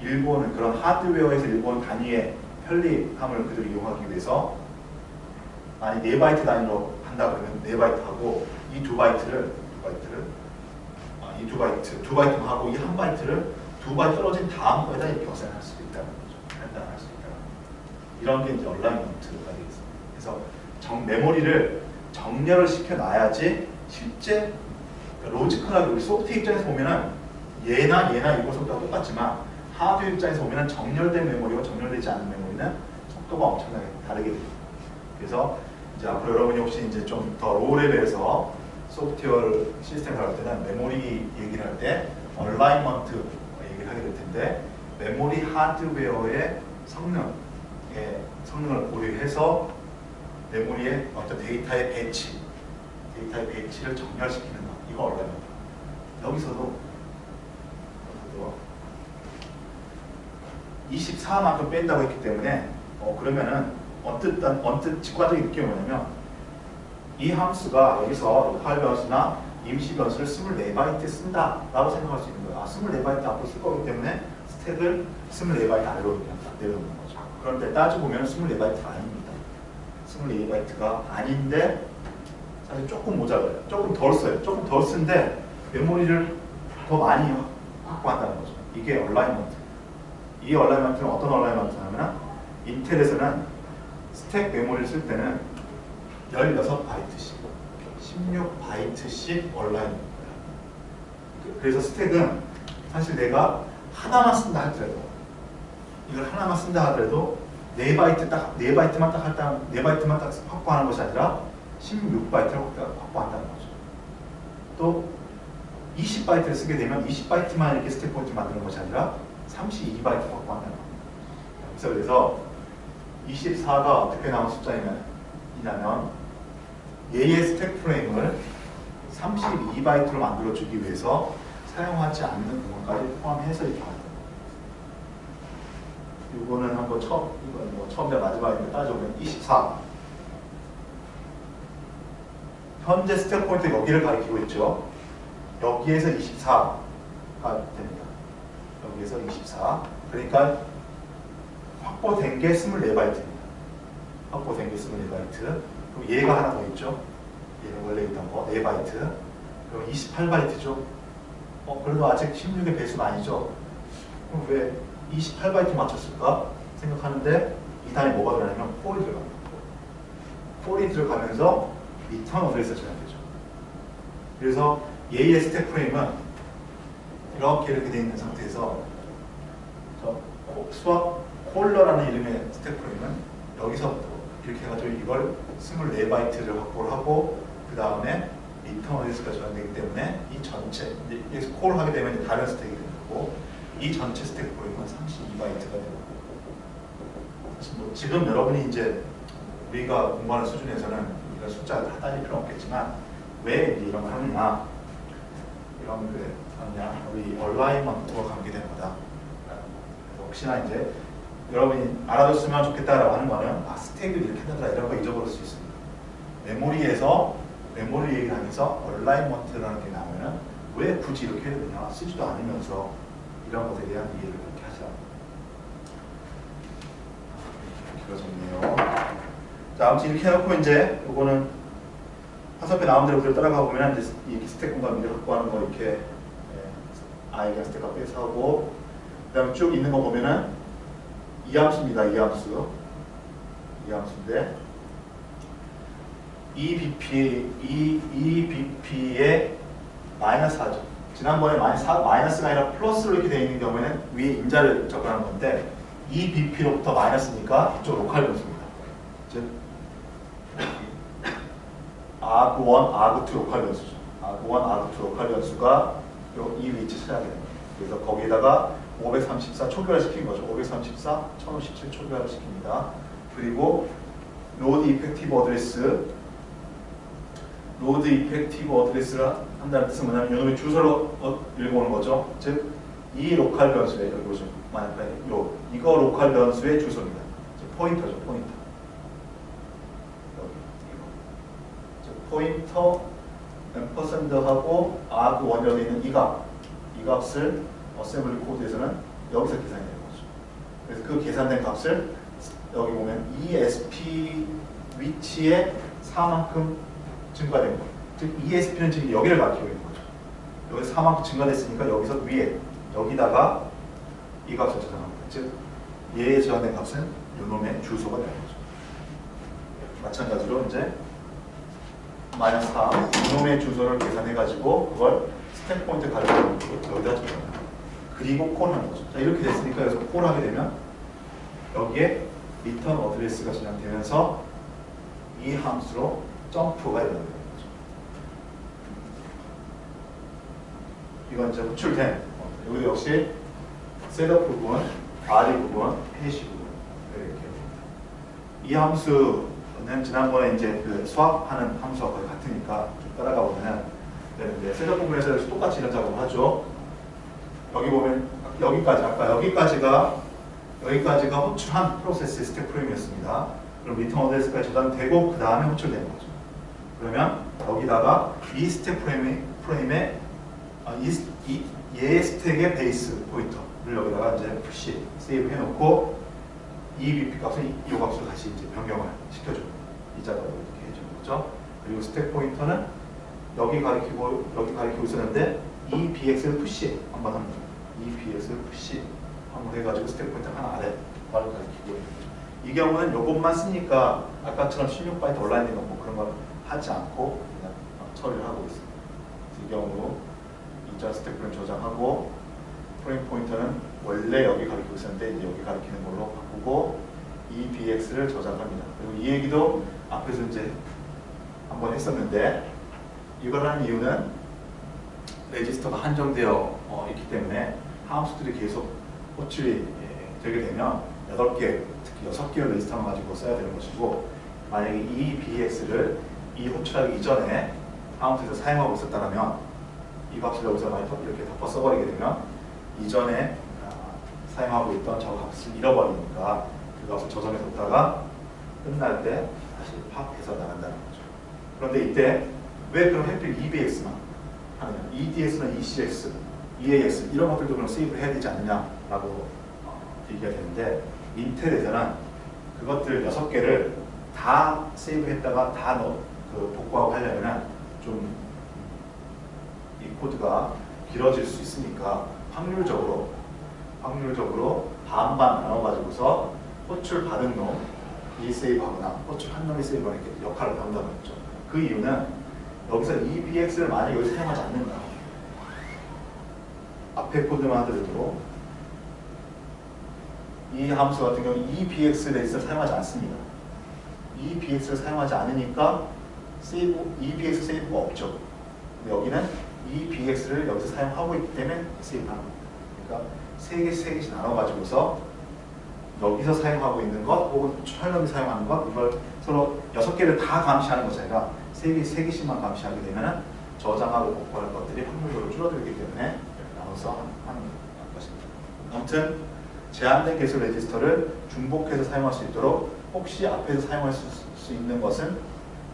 일본은 그런 하드웨어에서 일본 단위의 편리함을 그대로 이용하기 위해서 아니 4바이트 단위로 한다 그러면 4바이트하고 이 2바이트를 이 2바이트만 하고 이 1바이트를 2바이트 떨어진 다음 거에다 이렇게 어사인할 수 있다는 거죠. 판단할 수 있다는 거죠. 이런 게 이제 얼라이먼트가 되겠습니다. 그래서 메모리를 정렬을 시켜놔야지 실제 로지컬하게 우리 소프트웨어 입장에서 보면은 얘나 이거 속도가 똑같지만 하드웨어 입장에서 보면은 정렬된 메모리와 정렬되지 않은 메모리는 속도가 엄청나게 다르게 됩니다. 그래서 이제 앞으로 여러분이 혹시 이제 좀 더 로우 레벨에서 소프트웨어 시스템을 할 때는 메모리 얘기를 할 때 얼라이먼트 얘기를 하게 될 텐데 메모리 하드웨어의 성능을 고려해서 메모리의 어떤 데이터의 배치를 정렬시키는 것, 이거 얼라이먼트. 여기서도 24만큼 뺀다고 했기 때문에 그러면은 언뜻 직관적인 느낌이 뭐냐면 이 함수가 여기서 로컬 변수나 임시 변수를 24바이트 쓴다 라고 생각할 수 있는 거예요. 24바이트 앞으로 쓸 거기 때문에 스택을 24바이트 아래로 내려놓는 거죠. 그런데 따져보면 24바이트가 아닙니다. 24바이트가 아닌데 사실 조금 모자라요. 조금 덜 써요. 조금 덜 쓴데 메모리를 더 많이 확보한다는 거죠. 이게 얼라이먼트. 이 얼라이먼트는 어떤 얼라이먼트냐면 인텔에서는 스택 메모리를 쓸 때는 16바이트씩 16바이트씩 얼라이먼트예요. 그래서 스택은 사실 내가 하나만 쓴다 하더라도 이걸 하나만 쓴다 하더라도 4바이트만 딱 확보하는 것이 아니라 16바이트를 확보한다는 거죠. 또 20바이트를 쓰게 되면 20바이트만 이렇게 스택 포인트를 만드는 것이 아니라 32바이트 확보한다는 겁니다. 그래서 24가 어떻게 나온 숫자냐면 얘의 스택 프레임을 32바이트로 만들어주기 위해서 사용하지 않는 부분까지 포함해서 이렇게 합니다. 이거는 한번 처음이자 마지막인데 따져보면 24. 현재 스택 포인트 여기를 가리키고 있죠. 여기에서 24가 됩니다. 여기에서 24. 그러니까 확보된 게 24바이트입니다. 확보된 게 24바이트. 그럼 얘가 하나 더 있죠. 얘는 원래 있던 거 4바이트. 그럼 28바이트죠. 그래도 아직 16의 배수가 아니죠. 그럼 왜 28바이트 맞췄을까 생각하는데 이 다음에 뭐가 들어가냐면 폴이 들어갑니다. 폴이 들어가면서 리턴 어드레스가 제한되죠. 그래서 얘의 스택 프레임은 이렇게 되어 있는 상태에서 수학 콜러라는 이름의 스택 프레임은 여기서부터 이렇게 해가지고 이걸 24바이트를 확보를 하고 그 다음에 리턴 어드레스가 제한되기 때문에 이 전체 여기서 콜을 하게 되면 다른 스택이 되는 거고 이 전체 스택 프레임은 32바이트가 되고 사실 뭐 지금 여러분이 이제 우리가 공부하는 수준에서는 이런 숫자를 다 따질 필요는 없겠지만 왜 이제 이런 걸 하느냐 우리 얼라이먼트와 관계된 거다. 혹시나 이제 여러분이 알아뒀으면 좋겠다라고 하는 거는 스택을 이렇게 한다 이런 거 잊어버릴 수 있습니다. 메모리 얘기를 하면서 얼라이먼트라는 게 나오면은 왜 굳이 이렇게 해야 되냐 쓰지도 않으면서 이런 것에 대한 이해를 그렇게 하자. 길어졌네요. 자, 아무튼 이렇게 해놓고 이제 이거는 화살표 나온 대로 그대로 따라가 보면 이제 이렇게 스택 공간 미래 확보하는 거 이렇게 아이가 스택 값에서 하고 그다음에 쭉 있는 거 보면은 이 함수입니다. 이 함수인데 EBP의 마이너스 4죠. 지난번에 마이너스가 아니라 플러스로 이렇게 되어 있는 경우에는 위에 임자를 접근하는 건데 EBP로부터 마이너스니까 이쪽 로컬 변수입니다. 즉 arg1, arg2 로컬 변수죠. arg1, arg2 로컬 변수가 이 위치 찾아야 됩니다. 그래서 거기에다가 534 초기화를 시킨 거죠. 534, 1057 초기화를 시킵니다. 그리고 로드 이펙티브 어드레스를 한다는 뜻은 뭐냐면 이놈의 주소로 읽어오는 거죠. 즉, 이 로컬 변수의 여기 보시면 이거 로컬 변수의 주소입니다. 즉, 포인터죠, 포인터. 여기 즉, 포인터 앰퍼샌드하고 arg1이라고 있는 이 값을 어셈블리 코드에서는 여기서 계산이 되는 거죠. 그래서 그 계산된 값을 여기 보면 ESP 위치에 4만큼 증가된 거. 즉 ESP는 지금 여기를 가리키고 있는 거죠. 여기 4만큼 증가됐으니까 여기서 위에 여기다가 이 값을 저장합니다. 즉 얘에 저장된 값은 요놈의 주소가 되는 거죠. 마찬가지로 이제 마이너스 4 이놈의 주소를 계산해가지고 그걸 스택 포인트 가지고 여기다 저장합니다. 그리고 콜하는 거죠. 자, 이렇게 됐으니까 여기서 콜하게 되면 여기에 리턴 어드레스가 저장되면서 이 함수로 점프가 일어나는 거죠. 이건 이제 호출된 여기도 역시 셋업 부분, RE 부분, 해시 부분 이렇게 됩니다. 이 함수는 지난번에 이제 그 수학하는 함수와 거의 같으니까 좀 따라가 보면 되는데 셋업 부분에서 역시 똑같이 이런 작업을 하죠. 여기 보면 여기까지 아까 여기까지가 호출한 프로세스의 스택 프레임이었습니다. 그럼 리턴 어드레스까지 저장되고 그 다음에 호출되는 거죠. 그러면 여기다가 이 스택 프레임에 얘 스택의 베이스 포인터를 여기다가 이제 푸시 세이브 해놓고 이 BP 값은 이 값으로 다시 이제 변경을 시켜줘. 이 작업을 이렇게 해주는 거죠. 그리고 스택 포인터는 여기 가리키고 있었는데 이 BX를 푸시 한번 합니다. 이 BX를 푸시 한번 해가지고 스택 포인터 하나 아래 바로 가리키고 있는 거죠. 이 경우는 이것만 쓰니까 아까처럼 16바이트 온라인 있는 뭐 그런 걸 하지 않고 그냥 처리를 하고 있습니다. 이 경우 이전 스택 프레임 저장하고 프레임 포인터는 원래 여기 가리키고 있었는데 이제 여기 가리키는 걸로 바꾸고 이 BX를 저장합니다. 그리고 이 얘기도 앞에서 이제 한번 했었는데 이걸 하는 이유는 레지스터가 한정되어 있기 때문에 함수들이 계속 호출이 되게 되면 8개, 특히 6개의 레지스터만 가지고 써야 되는 것이고 만약에 이 BX를 이 호출하기 이전에 함수에서 사용하고 있었다면 이 값을 여기서 많이 이렇게 덮어 써버리게 되면 이전에 사용하고 있던 저 값을 잃어버리니까 그 값을 저장해 뒀다가 끝날 때 다시 팝해서 나간다는 거죠. 그런데 이때 왜 그럼 하필 EBX만 하느냐? EDX나 ECX, EAX 이런 것들도 그럼 세이브를 해야 되지 않느냐라고 얘기가 되는데 인텔에서는 그것들 6개를 다 세이브했다가 다 복구하고 하려면 좀 이 코드가 길어질 수 있으니까 확률적으로 반반 나눠가지고서 호출 받은 놈이 세이브하거나 호출 한 놈이 세이브하는 게 역할을 한다는 거죠. 그 이유는 여기서 EBX를 만약에 여기 사용하지 않는다. 앞에 코드만 하더라도 이 함수 같은 경우 EBX 레지스터를 사용하지 않습니다. EBX를 사용하지 않으니까 EBX 세이브가 없죠. 근데 여기는 EBX를 여기서 사용하고 있기 때문에 세이브하는 겁니다. 그러니까 3개씩 나눠가지고서 여기서 사용하고 있는 것 혹은 촬영이 사용하는 것 이걸 서로 6개를 다 감시하는 것이 아니라 3개씩만 감시하게 되면 저장하고 복구할 것들이 확률적으로 줄어들기 때문에 이렇게 나눠서 하는 것입니다. 아무튼 제한된 개수 레지스터를 중복해서 사용할 수 있도록 혹시 앞에서 사용할 수 있는 것은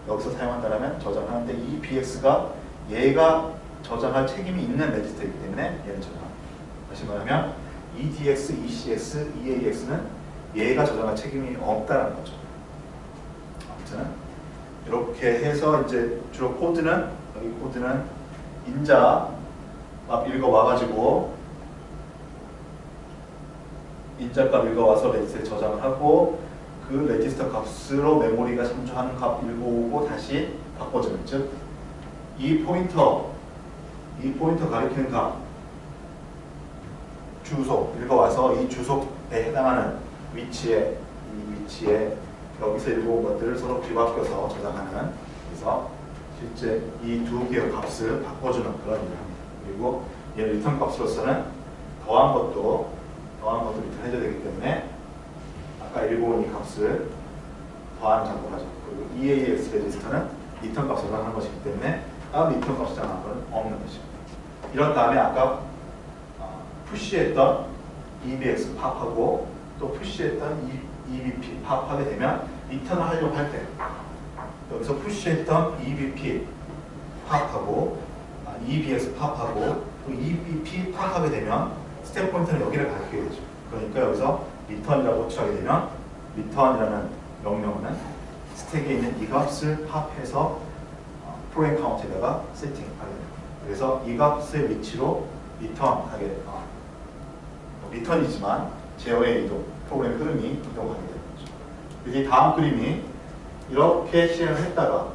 여기서 사용한다면 저장하는데 이 BX가 얘가 저장할 책임이 있는 레지스터이기 때문에 얘는 저장합니다. 다시 말하면 EDX, ECX, EAX는 얘가 저장할 책임이 없다는 거죠. 아무튼 이렇게 해서 이제 주로 코드는 여기 코드는 인자 값 읽어와가지고 인자값 읽어와서 레지스터에 저장을 하고 그 레지스터 값으로 메모리가 참조하는 값 읽어오고 다시 바꿔주는 즉 이 포인터 가리키는 값 주소 읽어와서 이 주소에 해당하는 위치에 여기서 읽어온 것들을 서로 뒤바뀌어서 저장하는 그래서 실제 이 두 개의 값을 바꿔주는 그런 일을 합니다. 그리고 얘 리턴 값으로서는 더한 것도 리턴해줘야 되기 때문에 아까 읽어온 이 값을 더하는 작업을 하죠. 그리고 EAX 레지스터는 리턴 값으로 하는 것이기 때문에 다음 리턴 값을 정하는 건 없는 것입니다. 이런 다음에 아까 푸시했던 EBX 팝하고 또 푸시했던 EBP 팝하게 되면 리턴을 하려고 할 때 여기서 푸시했던 EBP 팝하고 EBX 팝하고 또 EBP 팝하게 되면 스텝 포인트는 여기를 가리키게 되죠. 그러니까 여기서 리턴이라고 호출하게 되면 리턴이라는 명령어는 스택에 있는 이 값을 팝해서 프로그램 카운트에다가 세팅하게 됩니다. 그래서 이 값의 위치로 리턴하게 리턴이지만 제어의 이동, 프로그램 흐름이 이동하게 되는 거죠. 그래서 이 다음 그림이 이렇게 실행했다가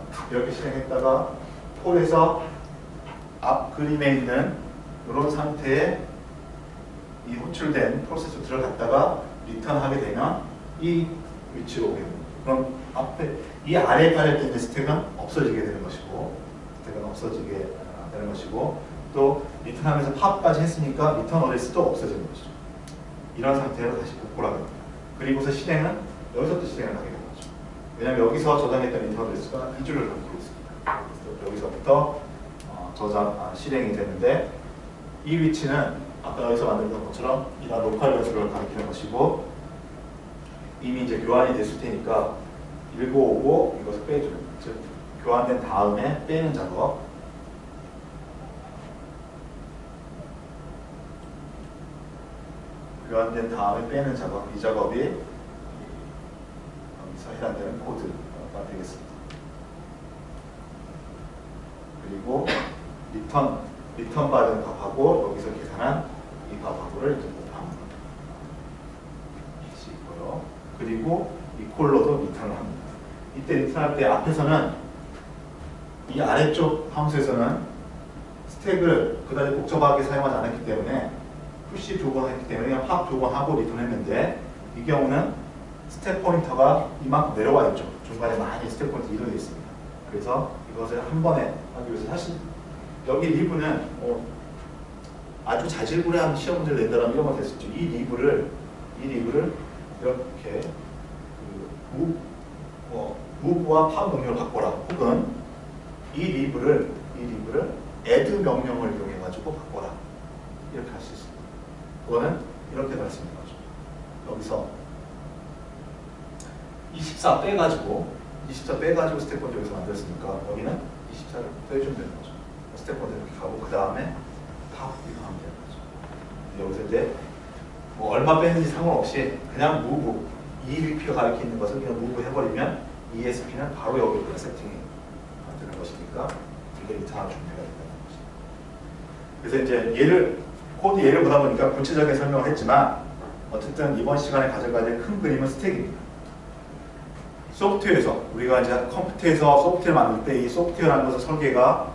폴에서 앞 그림에 있는 이런 상태에 이 호출된 프로세스 들어갔다가 리턴하게 되면 이 위치로 오게 됩니다. 그럼 앞에 이 아래에 깔려있는 스택은 없어지게 되는 것이고, 또 리턴하면서 팝까지 했으니까 리턴 어드레스도 없어지는 것이죠. 이런 상태로 다시 복구를 하게 됩니다. 그리고서 실행은 여기서부터 실행을 하게 되는 거죠. 왜냐하면 여기서 저장했던 리턴 어드레스가 2줄을 갖고 있습니다. 그래서 여기서부터 실행이 되는데, 이 위치는 아까 여기서 만들던 것처럼 이런 로컬 변수를 가리키는 것이고, 이미 이제 교환이 됐을 테니까 읽고 오고 이것을 빼주는, 즉 교환된 다음에 빼는 작업. 교환된 다음에 빼는 작업, 이 작업이 여기서 해당되는 코드가 되겠습니다. 그리고 리턴 받은 값하고 여기서 계산한 이 값하고를 이제 곱합니다. 있고요. 그리고 이 콜로도 리턴을 합니다. 이때 리턴할 때 앞에서는 이 아래쪽 함수에서는 스택을 그다지 복잡하게 사용하지 않았기 때문에 푸시 두 번 했기 때문에 그냥 팝 두 번 하고 리턴했는데, 이 경우는 스택 포인터가 이만큼 내려와 있죠. 중간에 많이 스택 포인터 이동되어 있습니다. 그래서 이것을 한 번에 하기 위해서, 사실 여기 리브는 아주 자질구레한 시험 문제를 낸다면 이런 거 될 수 있죠. 이 리브를 이렇게 무브와 팝 명령을 바꿔라, 혹은 이 리브를 add 명령을 이용해 가지고 바꿔라, 이렇게 할 수 있습니다. 그거는 이렇게 말씀드린 거죠. 여기서 24 빼가지고 스텝 번째 여기서 만들었으니까 여기는 24를 빼주면 되는 거죠. 스텝 번째 이렇게 가고 그 다음에 팝 이거 하면 되는 거죠. 여기서 이제 뭐 얼마 뺐는지 상관없이 그냥 무브, EVP가 가리키는 것을 그냥 무브 해버리면 ESP는 바로 여기로 세팅이 되는 것이니까 이게 리턴 준비가 된다는 거죠. 그래서 이제 코드 예를 보다 보니까 구체적인 설명을 했지만, 어쨌든 이번 시간에 가져가야 될 큰 그림은 스택입니다. 소프트웨어에서 우리가 이제 컴퓨터에서 소프트웨어 만들 때 이 소프트웨어라는 것은 설계가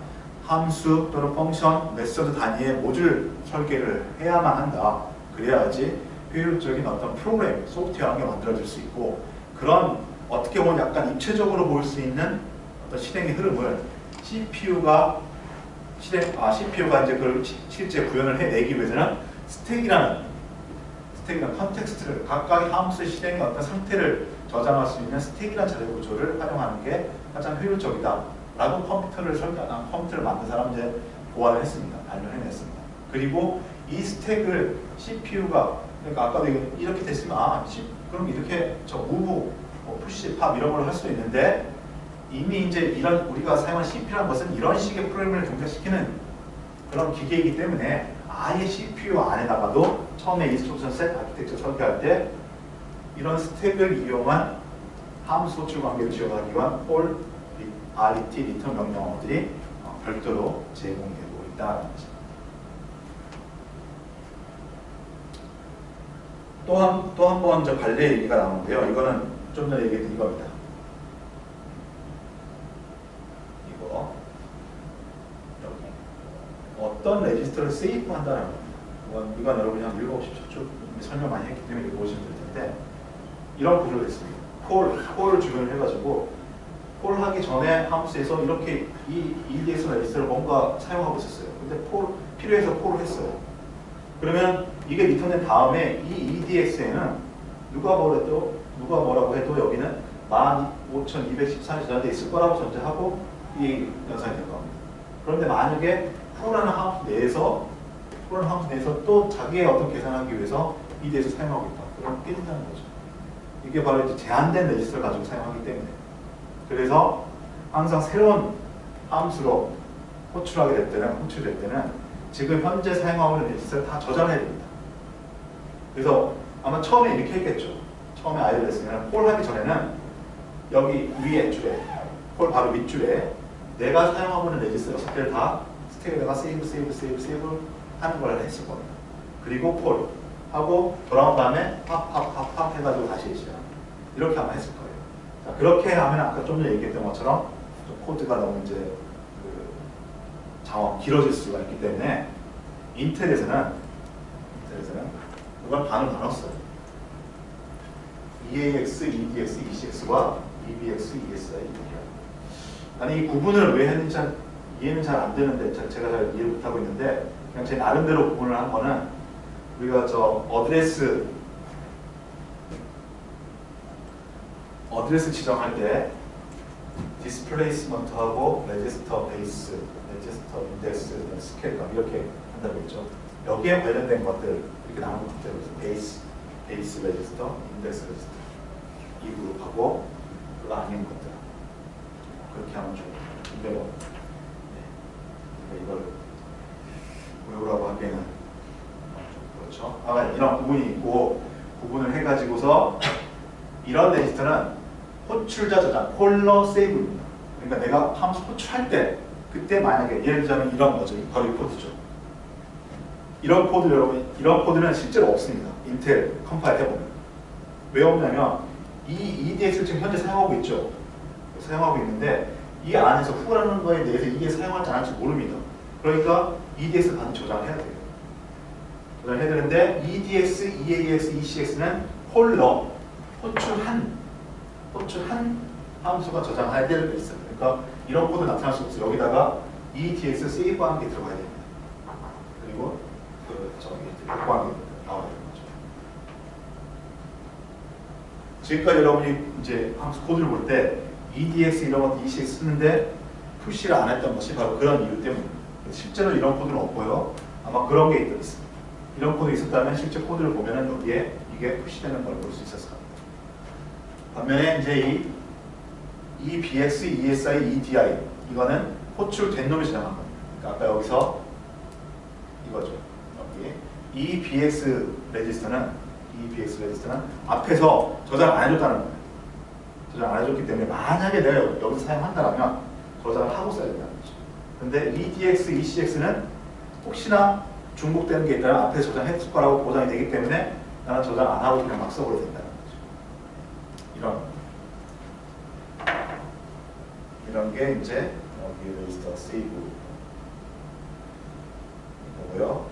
함수 또는 펑션, 메서드 단위의 모듈 설계를 해야만 한다. 그래야지 효율적인 어떤 프로그램, 소프트웨어라는 게 만들어질 수 있고, 그런 어떻게 보면 약간 입체적으로 보일 수 있는 어떤 실행의 흐름을 CPU가 이제 그걸 실제 구현을 해내기 위해서는 스택이라는 컨텍스트를, 각각의 함수의 실행의 어떤 상태를 저장할 수 있는 스택이라는 자료 구조를 활용하는 게 가장 효율적이다 라고 컴퓨터를 만든 사람은 이제 고안을 했습니다. 발명을 해냈습니다. 그리고 이 스택을 CPU가, 그러니까 아까도 이렇게 됐으면 그럼 이렇게 무브, 푸시, 팝 이런 걸 할 수 있는데, 이미 이제 이런 우리가 사용한 CPU라는 것은 이런 식의 프로그램을 동작시키는 그런 기계이기 때문에 아예 CPU 안에다가도 처음에 인스트럭션 셋 아키텍처 설계할 때 이런 스택을 이용한 함수 호출 관계를 지원하기 위한 폴, RET, 리턴 명령어들이 별도로 제공되고 있다는 거죠. 또 한 번 관례 얘기가 나오는데요. 이거는 좀 전에 얘기했던 이겁니다. 어떤 레지스터를 세이브한다는 겁니다. 이건 여러분이 한 읽어보십시오. 쭉 설명 많이 했기 때문에 읽어보시면 될 텐데, 이런 구조가 있습니다. 콜을 주변을 해가지고 콜하기 전에 함수에서 이렇게 이 EDX 레지스터를 뭔가 사용하고 있었어요. 근데 필요해서 콜을 했어요. 그러면 이게 리턴된 다음에 이 EDX에는 누가 뭐라고 해도 여기는 15214이 저장되어 있을 거라고 전제하고 이 연산이 될 겁니다. 그런데 만약에 프로라는 함수 내에서 또 자기의 어떤 계산하기 위해서 EDX를 사용하고 있다. 그럼 깨진다는 거죠. 이게 바로 이제 제한된 레지스터를 가지고 사용하기 때문에. 그래서 항상 새로운 함수로 호출될 때는 지금 현재 사용하고 있는 레지스터를 다 저장해야 됩니다. 그래서 아마 처음에 이렇게 했겠죠. 처음에 아이디어를 했으면 콜 하기 전에는 여기 위에 줄에, 콜 바로 밑줄에 내가 사용하고 있는 레지스터 6개를 다 스택에다가 세이브 하는 걸 했을 겁니다. 그리고 폴 하고 돌아온 다음에 팝 해가지고 다시 이제 이렇게 아마 했을 거예요. 자, 그렇게 하면 아까 좀 전에 얘기했던 것처럼 좀 코드가 너무 이제 장어 길어질 수가 있기 때문에 인텔에서는 이걸 반으로 나눴어요. EAX, EDX, ECX와 EBX, ESI 이렇게. 아니 이 구분을 왜 했는지 이해는 잘 안 되는데 제가 잘 이해 못하고 있는데 그냥 제 나름대로 구분을 한 거는 우리가 저 어드레스 지정할 때 디스플레이스먼트하고 레지스터 베이스, 레지스터 인덱스, 스케일감 이렇게 한다고 했죠. 여기에 관련된 것들 이렇게 나누는 것들 베이스 레지스터, 인덱스 레지스터 이 그룹하고 그거 아닌 것들 그렇게 하면 좋아요. 근데 뭐 이걸 외우라고 하기에는 좀 그렇죠. 이런 부분이 있고 구분을 해가지고서 이런 레지스터는 호출자 저장, 콜러 세이브입니다. 그러니까 내가 함수 호출할 때 그때 만약에 예를 들자면 이런 거죠. 바로 이 코드죠. 이런 코드 여러분, 이런 코드는 실제로 없습니다. 인텔 컴파일 해보면 왜 없냐면 이 EDX를 지금 현재 사용하고 있죠. 사용하고 있는데 이 안에서 후라는 거에 대해서 이게 사용할지 안 할지 모릅니다. 그러니까 EDX 반드시 저장을 해야 돼요. 저장을 해야 되는데 EDX, EAX, ECX는 콜러 호출한 함수가 저장해야 될 게 있어요. 그러니까 이런 코드 나타날 수 없어요. 여기다가 EDX 세이브하는 게 들어가야 됩니다. 그리고 복구하는 게 나와야 되는 거죠. 지금까지 여러분이 이제 함수 코드를 볼 때 EDX 이런 것 ECX 쓰는데 푸시를 안 했던 것이 바로 그런 이유 때문입니다. 실제로 이런 코드는 없고요. 아마 그런 게 있습니다. 이런 코드 있었다면 실제 코드를 보면은 여기에 이게 푸시되는 걸 볼 수 있었을 겁니다. 반면에 이제 이 EBX, ESI, EDI 이거는 호출된 놈이 저장한 겁니다. 그러니까 아까 여기서 이거죠. 여기 EBX 레지스터는 앞에서 저장 안 해줬다는 거예요. 저장 안 해줬기 때문에 만약에 내가 여기서 사용한다면 저장을 하고 써야 된다는 거죠. 근데 EDX, ECX는 혹시나 중복되는 게 있다면 앞에 저장했을 거라고 보장이 되기 때문에 나는 저장 안 하고 그냥 막 써버려야 된다는 거죠. 이런 게 이제 여기 레지스터 세이브 이거고요.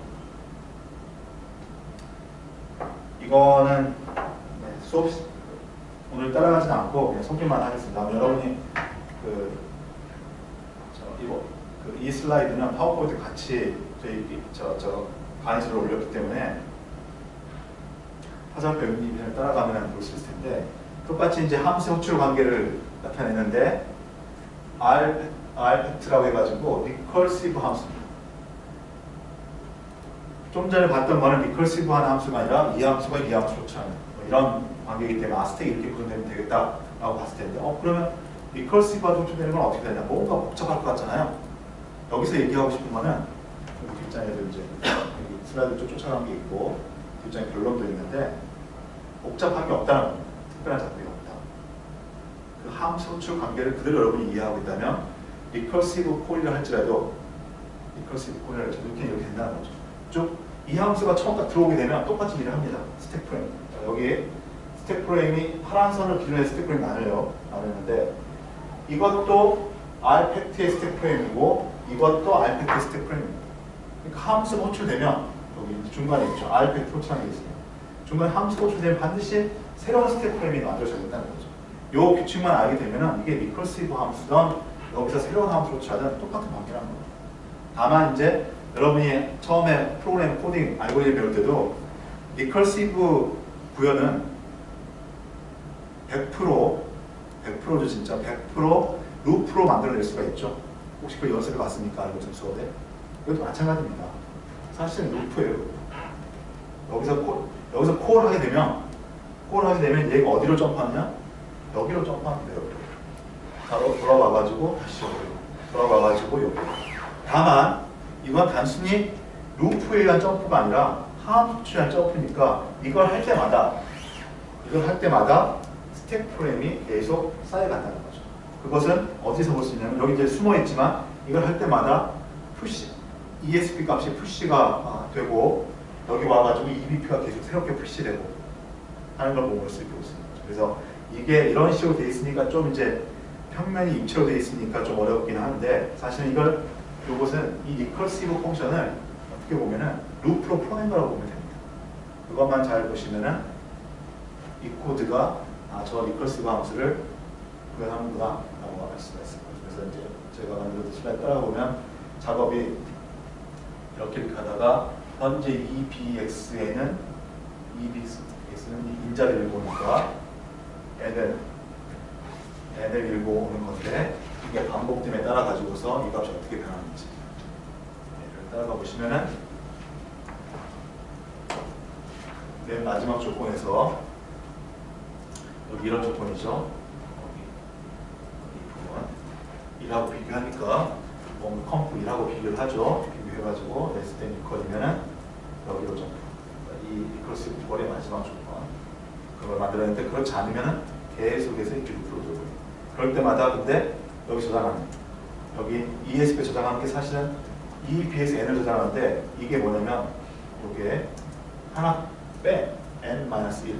이거는 수업 오늘 따라가지는 않고 그냥 소개만 하겠습니다. 여러분이 이 슬라이드는 파워포인트 같이 저희 강의실에 올렸기 때문에 화살표 연립을 따라가면 볼 수 있을 텐데 똑같이 이제 함수 호출 관계를 나타내는데 r팩트라고 해가지고 리컬시브 함수입니다. 좀 전에 봤던 거는 리컬시브한 함수가 아니라 이 함수가 이 함수를 호출하는 이런 관계이기 때문에 스택이 이렇게 구성되면 되겠다라고 봤을 텐데 그러면 리컬시브가 호출되는 건 어떻게 되냐? 뭔가 복잡할 것 같잖아요. 여기서 얘기하고 싶은 거는 여기 뒷장에도 이제 여기 슬라이드 좀 쫓아간 게 있고 뒷장에 결론도 있는데 복잡한 게 없다는 겁니다. 특별한 작동이 없다. 그 함수 호출 관계를 그대로 여러분이 이해하고 있다면 리컬시브 콜이라 할지라도 이렇게 된다는 거죠. 쭉 이 함수가 처음 딱 들어오게 되면 똑같이 일을 합니다. 스택 프레임. 자, 여기 스택 프레임이 파란 선을 기준으로 스택 프레임 나누는데 이것도 r팩트의 스택 프레임이고 이것도 r팩트의 스택 프레임입니다. 그러니까 함수가 호출되면 여기 중간에 있죠. r팩트 호출하는 게 있습니다. 중간에 함수가 호출되면 반드시 새로운 스택 프레임이 만들어져야 된다는 거죠. 이 규칙만 알게 되면 이게 리커시브 함수든 여기서 새로운 함수를 호출하든 똑같은 관계라는 거예요. 다만 이제 여러분이 처음에 프로그램 코딩 알고리즘 배울 때도 리커시브 구현은 100%죠 진짜 100% 루프로 만들어낼 수가 있죠. 혹시 그 연습을 봤습니까? 알고리즘 수업에? 이것도 마찬가지입니다. 사실은 루프예요. 여기서 콜을 하게 되면 얘가 어디로 점프하느냐? 여기로 점프하면 돼요. 바로 돌아와가지고 다시 여기로 돌아와가지고 여기로. 다만 이건 단순히 루프에 의한 점프가 아니라 함수에 의한 점프니까 이걸 할 때마다 스택 프레임이 계속 쌓여간다는 거죠. 그것은 어디서 볼 수 있냐면 여기 이제 숨어 있지만 이걸 할 때마다 푸시 ESP 값이 푸시가 되고 여기 와가지고 EBP가 계속 새롭게 푸시되고 하는 걸 볼 수 있게 있습니다. 그래서 이게 이런 식으로 돼 있으니까 좀 이제 평면이 입체로 돼 있으니까 좀 어렵긴 한데 사실은 이것은 이 리커시브 펑션을 어떻게 보면은 루프로 풀어낸 거라고 보면 됩니다. 그것만 잘 보시면은 이 코드가 저 리커시브 함수를 구현하는구나 라고 알 수가 있습니다. 그래서 이제 제가 만들었던 슬라이드 따라보면 작업이 이렇게 가다가 현재 EBX에는 인자를 읽고 오니까 n을 읽고 오는 건데 이게 반복됨에 따라 가지고서 이 값이 어떻게 변하는지 따라가 보시면은 맨 마지막 조건에서 여기 이런 조건이죠. 이 부분 1하고 비교하니까 컴프 1하고 비교를 하죠. 비교해가지고 레스 된 이퀄이면은 여기로 점프. 이 리커시브 볼의 마지막 조건 그걸 만들었는데 그렇지 않으면은 계속해서 이렇게 루프로 돌고 그럴 때마다 근데 여기 저장하는 여기 ESP에 저장하는 게 사실은 EEP에서 n을 저장하는데 이게 뭐냐면 이게 하나 빼 n-1